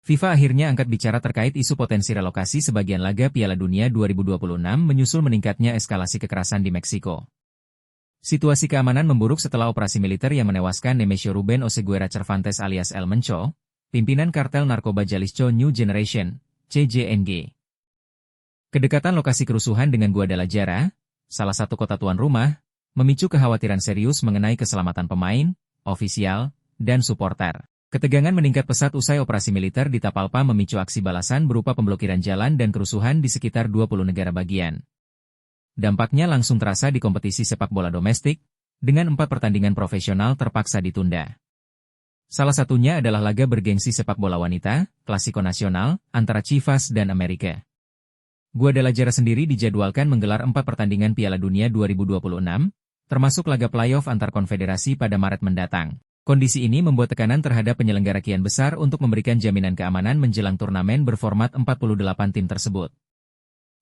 FIFA akhirnya angkat bicara terkait isu potensi relokasi sebagian laga Piala Dunia 2026 menyusul meningkatnya eskalasi kekerasan di Meksiko. Situasi keamanan memburuk setelah operasi militer yang menewaskan Nemesio Ruben Oseguera Cervantes alias El Mencho, pimpinan kartel narkoba Jalisco New Generation, CJNG. Kedekatan lokasi kerusuhan dengan Guadalajara, salah satu kota tuan rumah, memicu kekhawatiran serius mengenai keselamatan pemain, ofisial, dan suporter. Ketegangan meningkat pesat usai operasi militer di Tapalpa memicu aksi balasan berupa pemblokiran jalan dan kerusuhan di sekitar 20 negara bagian. Dampaknya langsung terasa di kompetisi sepak bola domestik, dengan 4 pertandingan profesional terpaksa ditunda. Salah satunya adalah laga bergengsi sepak bola wanita, Klasiko Nasional, antara Chivas dan Amerika. Guadalajara sendiri dijadwalkan menggelar 4 pertandingan Piala Dunia 2026, termasuk laga playoff antar konfederasi pada Maret mendatang. Kondisi ini membuat tekanan terhadap penyelenggara kian besar untuk memberikan jaminan keamanan menjelang turnamen berformat 48 tim tersebut.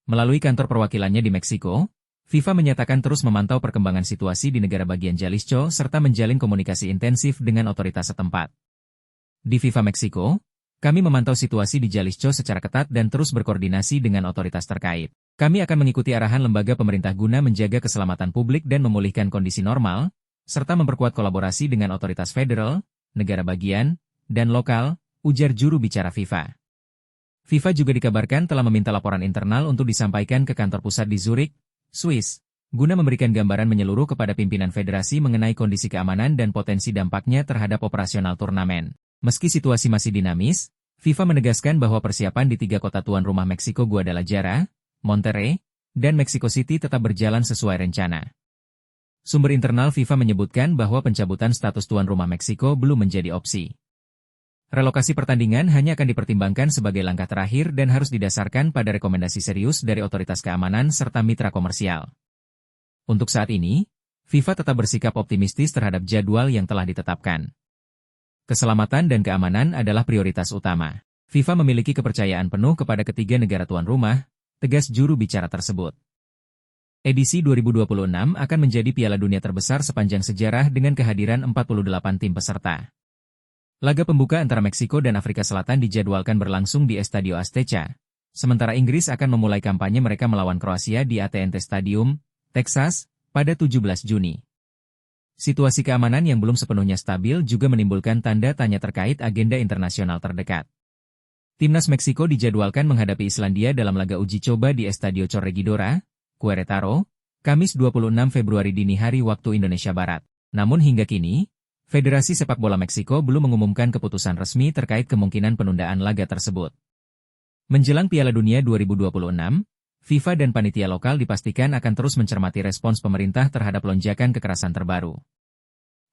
Melalui kantor perwakilannya di Meksiko, FIFA menyatakan terus memantau perkembangan situasi di negara bagian Jalisco serta menjalin komunikasi intensif dengan otoritas setempat. Di FIFA Meksiko, kami memantau situasi di Jalisco secara ketat dan terus berkoordinasi dengan otoritas terkait. Kami akan mengikuti arahan lembaga pemerintah guna menjaga keselamatan publik dan memulihkan kondisi normal, serta memperkuat kolaborasi dengan otoritas federal, negara bagian, dan lokal, ujar juru bicara FIFA. FIFA juga dikabarkan telah meminta laporan internal untuk disampaikan ke kantor pusat di Zurich, Swiss, guna memberikan gambaran menyeluruh kepada pimpinan federasi mengenai kondisi keamanan dan potensi dampaknya terhadap operasional turnamen. Meski situasi masih dinamis, FIFA menegaskan bahwa persiapan di 3 kota tuan rumah Meksiko Guadalajara, Monterrey, dan Mexico City tetap berjalan sesuai rencana. Sumber internal FIFA menyebutkan bahwa pencabutan status tuan rumah Meksiko belum menjadi opsi. Relokasi pertandingan hanya akan dipertimbangkan sebagai langkah terakhir dan harus didasarkan pada rekomendasi serius dari otoritas keamanan serta mitra komersial. Untuk saat ini, FIFA tetap bersikap optimistis terhadap jadwal yang telah ditetapkan. Keselamatan dan keamanan adalah prioritas utama. FIFA memiliki kepercayaan penuh kepada ketiga negara tuan rumah, tegas juru bicara tersebut. Edisi 2026 akan menjadi Piala Dunia terbesar sepanjang sejarah dengan kehadiran 48 tim peserta. Laga pembuka antara Meksiko dan Afrika Selatan dijadwalkan berlangsung di Estadio Azteca, sementara Inggris akan memulai kampanye mereka melawan Kroasia di AT&T Stadium, Texas, pada 17 Juni. Situasi keamanan yang belum sepenuhnya stabil juga menimbulkan tanda tanya terkait agenda internasional terdekat. Timnas Meksiko dijadwalkan menghadapi Islandia dalam laga uji coba di Estadio Corregidora, Querétaro, Kamis 26 Februari dini hari waktu Indonesia Barat. Namun hingga kini, Federasi Sepak Bola Meksiko belum mengumumkan keputusan resmi terkait kemungkinan penundaan laga tersebut. Menjelang Piala Dunia 2026, FIFA dan panitia lokal dipastikan akan terus mencermati respons pemerintah terhadap lonjakan kekerasan terbaru.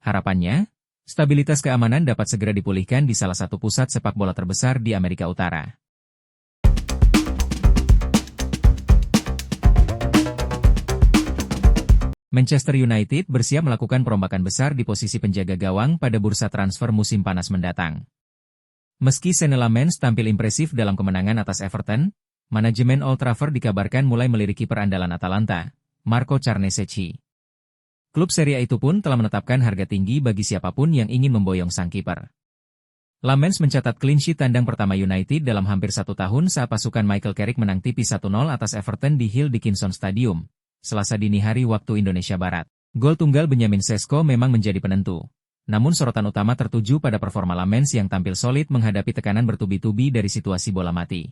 Harapannya, stabilitas keamanan dapat segera dipulihkan di salah satu pusat sepak bola terbesar di Amerika Utara. Manchester United bersiap melakukan perombakan besar di posisi penjaga gawang pada bursa transfer musim panas mendatang. Meski Senne Lammens tampil impresif dalam kemenangan atas Everton, manajemen Old Trafford dikabarkan mulai melirik kiper andalan Atalanta, Marco Carnesecchi. Klub Serie A itu pun telah menetapkan harga tinggi bagi siapapun yang ingin memboyong sang kiper. Lammens mencatat clean sheet tandang pertama United dalam hampir 1 tahun saat pasukan Michael Carrick menang tipis 1-0 atas Everton di Hill Dickinson Stadium, Selasa dini hari waktu Indonesia Barat. Gol tunggal Benjamin Sesko memang menjadi penentu. Namun sorotan utama tertuju pada performa Lammens yang tampil solid menghadapi tekanan bertubi-tubi dari situasi bola mati.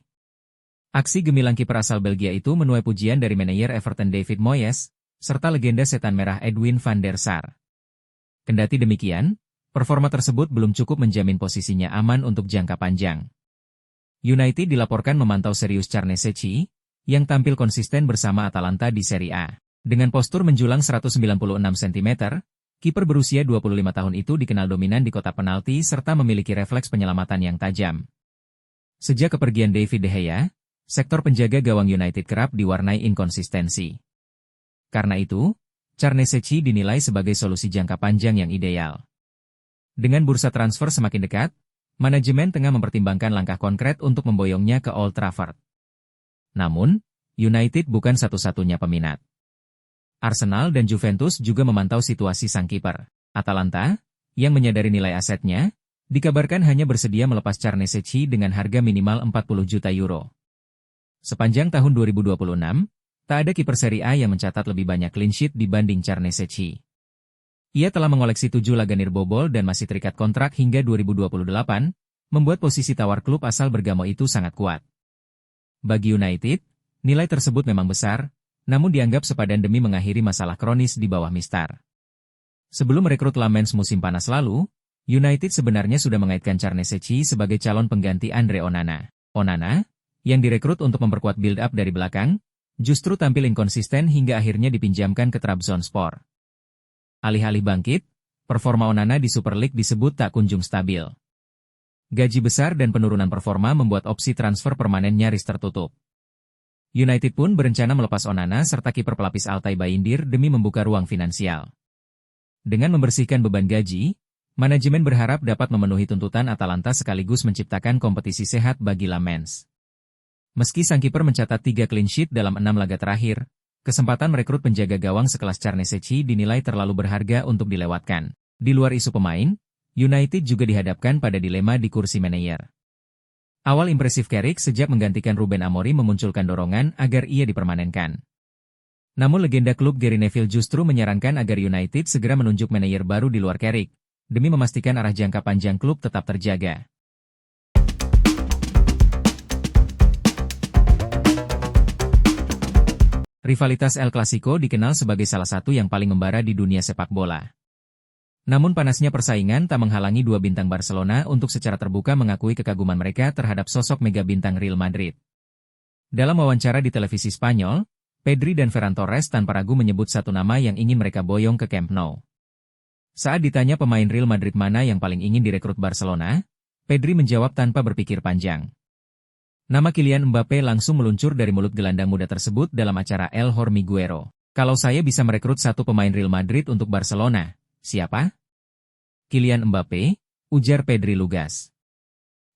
Aksi gemilang kiper asal Belgia itu menuai pujian dari manajer Everton David Moyes, serta legenda setan merah Edwin van der Sar. Kendati demikian, performa tersebut belum cukup menjamin posisinya aman untuk jangka panjang. United dilaporkan memantau serius Carnesecchi, yang tampil konsisten bersama Atalanta di Serie A. Dengan postur menjulang 196 cm, kiper berusia 25 tahun itu dikenal dominan di kotak penalti serta memiliki refleks penyelamatan yang tajam. Sejak kepergian David De Gea, sektor penjaga gawang United kerap diwarnai inkonsistensi. Karena itu, Carnesecchi dinilai sebagai solusi jangka panjang yang ideal. Dengan bursa transfer semakin dekat, manajemen tengah mempertimbangkan langkah konkret untuk memboyongnya ke Old Trafford. Namun, United bukan satu-satunya peminat. Arsenal dan Juventus juga memantau situasi sang kiper. Atalanta, yang menyadari nilai asetnya, dikabarkan hanya bersedia melepas Carnesecchi dengan harga minimal 40 juta euro. Sepanjang tahun 2026, tak ada kiper Serie A yang mencatat lebih banyak clean sheet dibanding Carnesecchi. Ia telah mengoleksi 7 laga nirbobol dan masih terikat kontrak hingga 2028, membuat posisi tawar klub asal Bergamo itu sangat kuat. Bagi United, nilai tersebut memang besar, namun dianggap sepadan demi mengakhiri masalah kronis di bawah Mistar. Sebelum merekrut Lamens musim panas lalu, United sebenarnya sudah mengaitkan Carnesecchi sebagai calon pengganti Andre Onana. Onana, yang direkrut untuk memperkuat build-up dari belakang, justru tampil inkonsisten hingga akhirnya dipinjamkan ke Trabzonspor. Alih-alih bangkit, performa Onana di Super League disebut tak kunjung stabil. Gaji besar dan penurunan performa membuat opsi transfer permanen nyaris tertutup. United pun berencana melepas Onana serta kiper pelapis Altay Bayindir demi membuka ruang finansial. Dengan membersihkan beban gaji, manajemen berharap dapat memenuhi tuntutan Atalanta sekaligus menciptakan kompetisi sehat bagi Lamens. Meski sang kiper mencatat 3 clean sheet dalam 6 laga terakhir, kesempatan merekrut penjaga gawang sekelas Carnesecchi dinilai terlalu berharga untuk dilewatkan. Di luar isu pemain, United juga dihadapkan pada dilema di kursi manajer. Awal impresif Carrick sejak menggantikan Ruben Amorim memunculkan dorongan agar ia dipermanenkan. Namun legenda klub Gary Neville justru menyarankan agar United segera menunjuk manajer baru di luar Carrick, demi memastikan arah jangka panjang klub tetap terjaga. Rivalitas El Clasico dikenal sebagai salah satu yang paling membara di dunia sepak bola. Namun panasnya persaingan tak menghalangi dua bintang Barcelona untuk secara terbuka mengakui kekaguman mereka terhadap sosok mega bintang Real Madrid. Dalam wawancara di televisi Spanyol, Pedri dan Ferran Torres tanpa ragu menyebut satu nama yang ingin mereka boyong ke Camp Nou. Saat ditanya pemain Real Madrid mana yang paling ingin direkrut Barcelona, Pedri menjawab tanpa berpikir panjang. Nama Kylian Mbappe langsung meluncur dari mulut gelandang muda tersebut dalam acara El Hormiguero. Kalau saya bisa merekrut satu pemain Real Madrid untuk Barcelona, siapa? Kylian Mbappe, ujar Pedri lugas.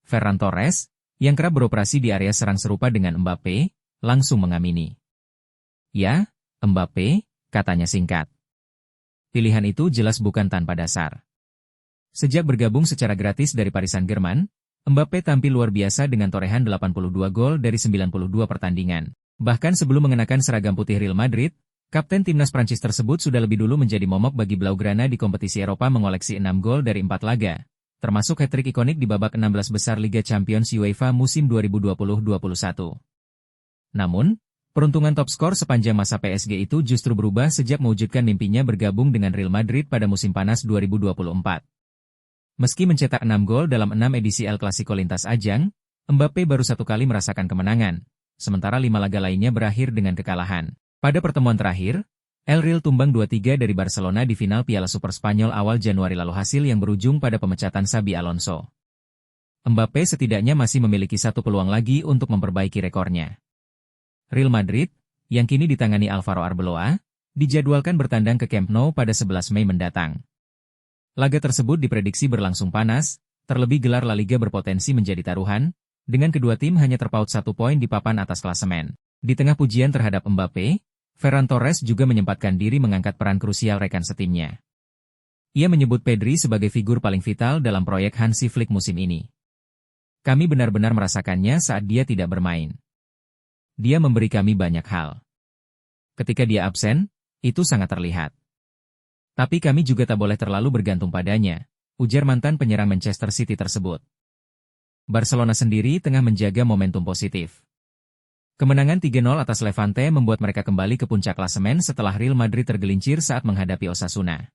Ferran Torres, yang kerap beroperasi di area serang serupa dengan Mbappe, langsung mengamini. Ya, Mbappe, katanya singkat. Pilihan itu jelas bukan tanpa dasar. Sejak bergabung secara gratis dari Paris Saint-Germain, Mbappe tampil luar biasa dengan torehan 82 gol dari 92 pertandingan. Bahkan sebelum mengenakan seragam putih Real Madrid, kapten timnas Prancis tersebut sudah lebih dulu menjadi momok bagi Blaugrana di kompetisi Eropa mengoleksi 6 gol dari 4 laga, termasuk hat-trick ikonik di babak 16 besar Liga Champions UEFA musim 2020-21. Namun, peruntungan top skor sepanjang masa PSG itu justru berubah sejak mewujudkan mimpinya bergabung dengan Real Madrid pada musim panas 2024. Meski mencetak 6 gol dalam 6 edisi El Clasico lintas ajang, Mbappe baru 1 kali merasakan kemenangan, sementara 5 laga lainnya berakhir dengan kekalahan. Pada pertemuan terakhir, El Real tumbang 2-3 dari Barcelona di final Piala Super Spanyol awal Januari lalu, hasil yang berujung pada pemecatan Xabi Alonso. Mbappe setidaknya masih memiliki satu peluang lagi untuk memperbaiki rekornya. Real Madrid, yang kini ditangani Alvaro Arbeloa, dijadwalkan bertandang ke Camp Nou pada 11 Mei mendatang. Laga tersebut diprediksi berlangsung panas, terlebih gelar La Liga berpotensi menjadi taruhan, dengan kedua tim hanya terpaut 1 poin di papan atas klasemen. Di tengah pujian terhadap Mbappe, Ferran Torres juga menyempatkan diri mengangkat peran krusial rekan setimnya. Ia menyebut Pedri sebagai figur paling vital dalam proyek Hansi Flick musim ini. Kami benar-benar merasakannya saat dia tidak bermain. Dia memberi kami banyak hal. Ketika dia absen, itu sangat terlihat. Tapi kami juga tak boleh terlalu bergantung padanya, ujar mantan penyerang Manchester City tersebut. Barcelona sendiri tengah menjaga momentum positif. Kemenangan 3-0 atas Levante membuat mereka kembali ke puncak klasemen setelah Real Madrid tergelincir saat menghadapi Osasuna.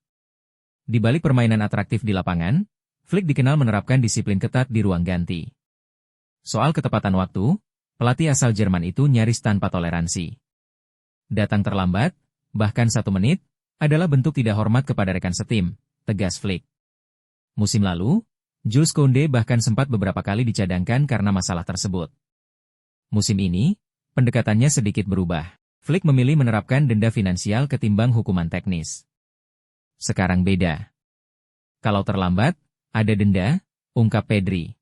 Di balik permainan atraktif di lapangan, Flick dikenal menerapkan disiplin ketat di ruang ganti. Soal ketepatan waktu, pelatih asal Jerman itu nyaris tanpa toleransi. Datang terlambat, bahkan 1 menit, adalah bentuk tidak hormat kepada rekan setim, tegas Flick. Musim lalu, Jules Koundé bahkan sempat beberapa kali dicadangkan karena masalah tersebut. Musim ini, pendekatannya sedikit berubah. Flick memilih menerapkan denda finansial ketimbang hukuman teknis. Sekarang beda. Kalau terlambat, ada denda, ungkap Pedri.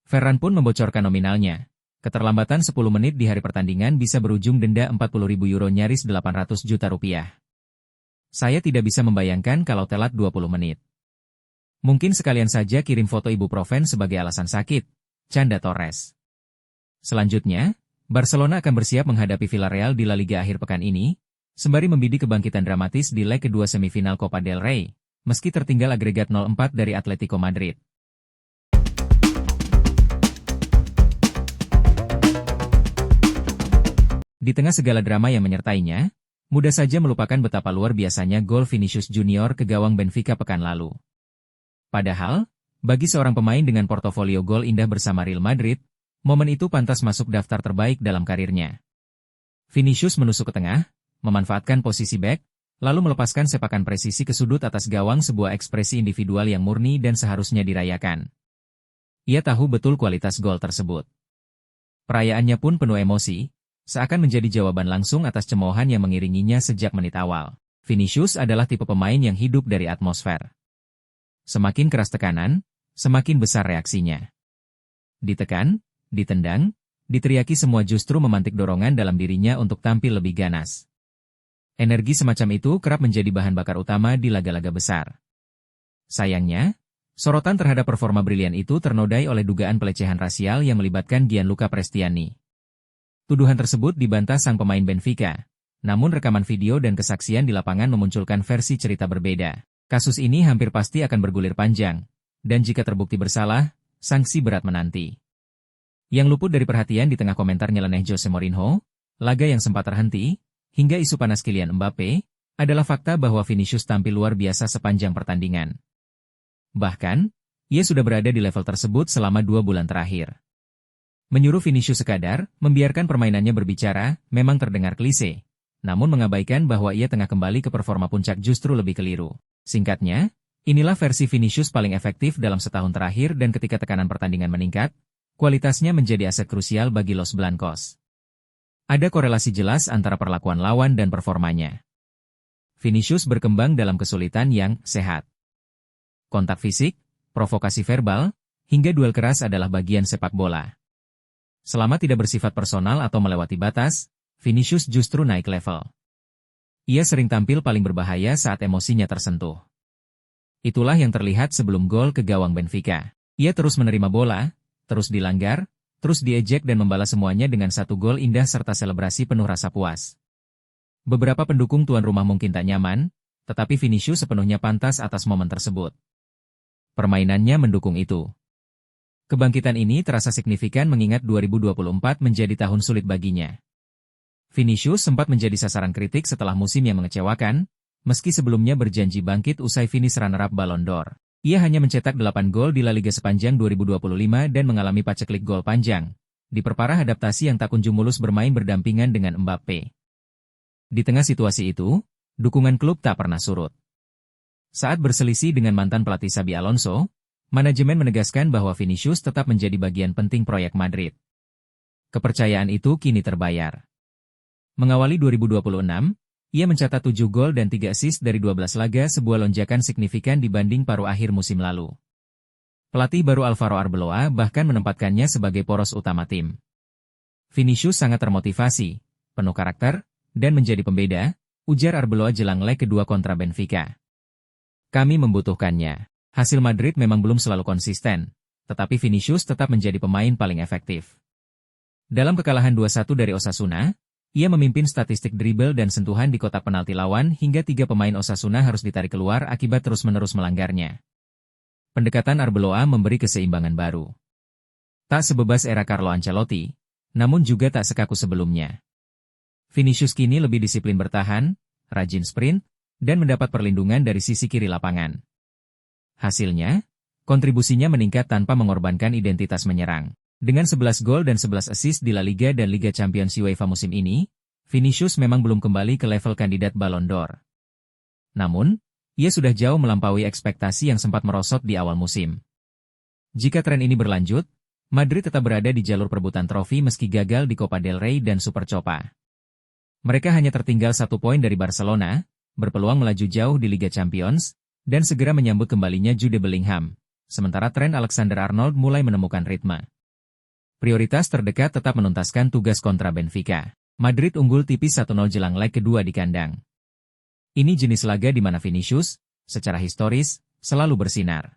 Ferran pun membocorkan nominalnya. Keterlambatan 10 menit di hari pertandingan bisa berujung denda 40.000 euro nyaris 800 juta rupiah. Saya tidak bisa membayangkan kalau telat 20 menit. Mungkin sekalian saja kirim foto ibuprofen sebagai alasan sakit, canda Torres. Selanjutnya, Barcelona akan bersiap menghadapi Villarreal di La Liga akhir pekan ini, sembari membidik kebangkitan dramatis di leg kedua semifinal Copa del Rey, meski tertinggal agregat 0-4 dari Atletico Madrid. Di tengah segala drama yang menyertainya, mudah saja melupakan betapa luar biasanya gol Vinicius Junior ke gawang Benfica pekan lalu. Padahal, bagi seorang pemain dengan portofolio gol indah bersama Real Madrid, momen itu pantas masuk daftar terbaik dalam karirnya. Vinicius menusuk ke tengah, memanfaatkan posisi bek, lalu melepaskan sepakan presisi ke sudut atas gawang, sebuah ekspresi individual yang murni dan seharusnya dirayakan. Ia tahu betul kualitas gol tersebut. Perayaannya pun penuh emosi, seakan menjadi jawaban langsung atas cemoohan yang mengiringinya sejak menit awal. Vinicius adalah tipe pemain yang hidup dari atmosfer. Semakin keras tekanan, semakin besar reaksinya. Ditekan, ditendang, diteriaki, semua justru memantik dorongan dalam dirinya untuk tampil lebih ganas. Energi semacam itu kerap menjadi bahan bakar utama di laga-laga besar. Sayangnya, sorotan terhadap performa brilian itu ternodai oleh dugaan pelecehan rasial yang melibatkan Gianluca Prestiani. Tuduhan tersebut dibantah sang pemain Benfica, namun rekaman video dan kesaksian di lapangan memunculkan versi cerita berbeda. Kasus ini hampir pasti akan bergulir panjang, dan jika terbukti bersalah, sanksi berat menanti. Yang luput dari perhatian di tengah komentar nyeleneh Jose Mourinho, laga yang sempat terhenti, hingga isu panas Kylian Mbappe, adalah fakta bahwa Vinicius tampil luar biasa sepanjang pertandingan. Bahkan, ia sudah berada di level tersebut selama 2 bulan terakhir. Menyuruh Vinicius sekadar membiarkan permainannya berbicara memang terdengar klise, namun mengabaikan bahwa ia tengah kembali ke performa puncak justru lebih keliru. Singkatnya, inilah versi Vinicius paling efektif dalam setahun terakhir, dan ketika tekanan pertandingan meningkat, kualitasnya menjadi aset krusial bagi Los Blancos. Ada korelasi jelas antara perlakuan lawan dan performanya. Vinicius berkembang dalam kesulitan yang sehat. Kontak fisik, provokasi verbal, hingga duel keras adalah bagian sepak bola. Selama tidak bersifat personal atau melewati batas, Vinicius justru naik level. Ia sering tampil paling berbahaya saat emosinya tersentuh. Itulah yang terlihat sebelum gol ke gawang Benfica. Ia terus menerima bola, terus dilanggar, terus diejek dan membalas semuanya dengan satu gol indah serta selebrasi penuh rasa puas. Beberapa pendukung tuan rumah mungkin tak nyaman, tetapi Vinicius sepenuhnya pantas atas momen tersebut. Permainannya mendukung itu. Kebangkitan ini terasa signifikan mengingat 2024 menjadi tahun sulit baginya. Vinicius sempat menjadi sasaran kritik setelah musim yang mengecewakan, meski sebelumnya berjanji bangkit usai finish runner-up Ballon d'Or. Ia hanya mencetak 8 gol di La Liga sepanjang 2025 dan mengalami paceklik gol panjang, diperparah adaptasi yang tak kunjung mulus bermain berdampingan dengan Mbappe. Di tengah situasi itu, dukungan klub tak pernah surut. Saat berselisih dengan mantan pelatih Xabi Alonso, manajemen menegaskan bahwa Vinicius tetap menjadi bagian penting proyek Madrid. Kepercayaan itu kini terbayar. Mengawali 2026, ia mencatat 7 gol dan 3 assist dari 12 laga, sebuah lonjakan signifikan dibanding paruh akhir musim lalu. Pelatih baru Alvaro Arbeloa bahkan menempatkannya sebagai poros utama tim. Vinicius sangat termotivasi, penuh karakter, dan menjadi pembeda, ujar Arbeloa jelang leg kedua kontra Benfica. Kami membutuhkannya. Hasil Madrid memang belum selalu konsisten, tetapi Vinicius tetap menjadi pemain paling efektif. Dalam kekalahan 2-1 dari Osasuna, ia memimpin statistik dribble dan sentuhan di kotak penalti lawan hingga 3 pemain Osasuna harus ditarik keluar akibat terus-menerus melanggarnya. Pendekatan Arbeloa memberi keseimbangan baru. Tak sebebas era Carlo Ancelotti, namun juga tak sekaku sebelumnya. Vinicius kini lebih disiplin bertahan, rajin sprint, dan mendapat perlindungan dari sisi kiri lapangan. Hasilnya, kontribusinya meningkat tanpa mengorbankan identitas menyerang. Dengan 11 gol dan 11 assist di La Liga dan Liga Champions UEFA musim ini, Vinicius memang belum kembali ke level kandidat Ballon d'Or. Namun, ia sudah jauh melampaui ekspektasi yang sempat merosot di awal musim. Jika tren ini berlanjut, Madrid tetap berada di jalur perebutan trofi meski gagal di Copa del Rey dan Supercopa. Mereka hanya tertinggal 1 poin dari Barcelona, berpeluang melaju jauh di Liga Champions, dan segera menyambut kembalinya Jude Bellingham, sementara Trent Alexander-Arnold mulai menemukan ritme. Prioritas terdekat tetap menuntaskan tugas kontra Benfica. Madrid unggul tipis 1-0 jelang leg kedua di kandang. Ini jenis laga di mana Vinicius, secara historis, selalu bersinar.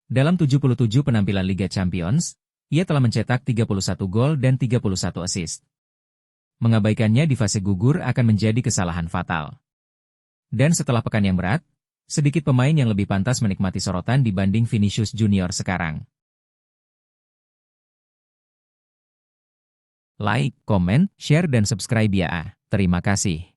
Dalam 77 penampilan Liga Champions, ia telah mencetak 31 gol dan 31 assist. Mengabaikannya di fase gugur akan menjadi kesalahan fatal. Dan setelah pekan yang berat, sedikit pemain yang lebih pantas menikmati sorotan dibanding Vinicius Junior sekarang. Like, komen, share dan subscribe ya. Terima kasih.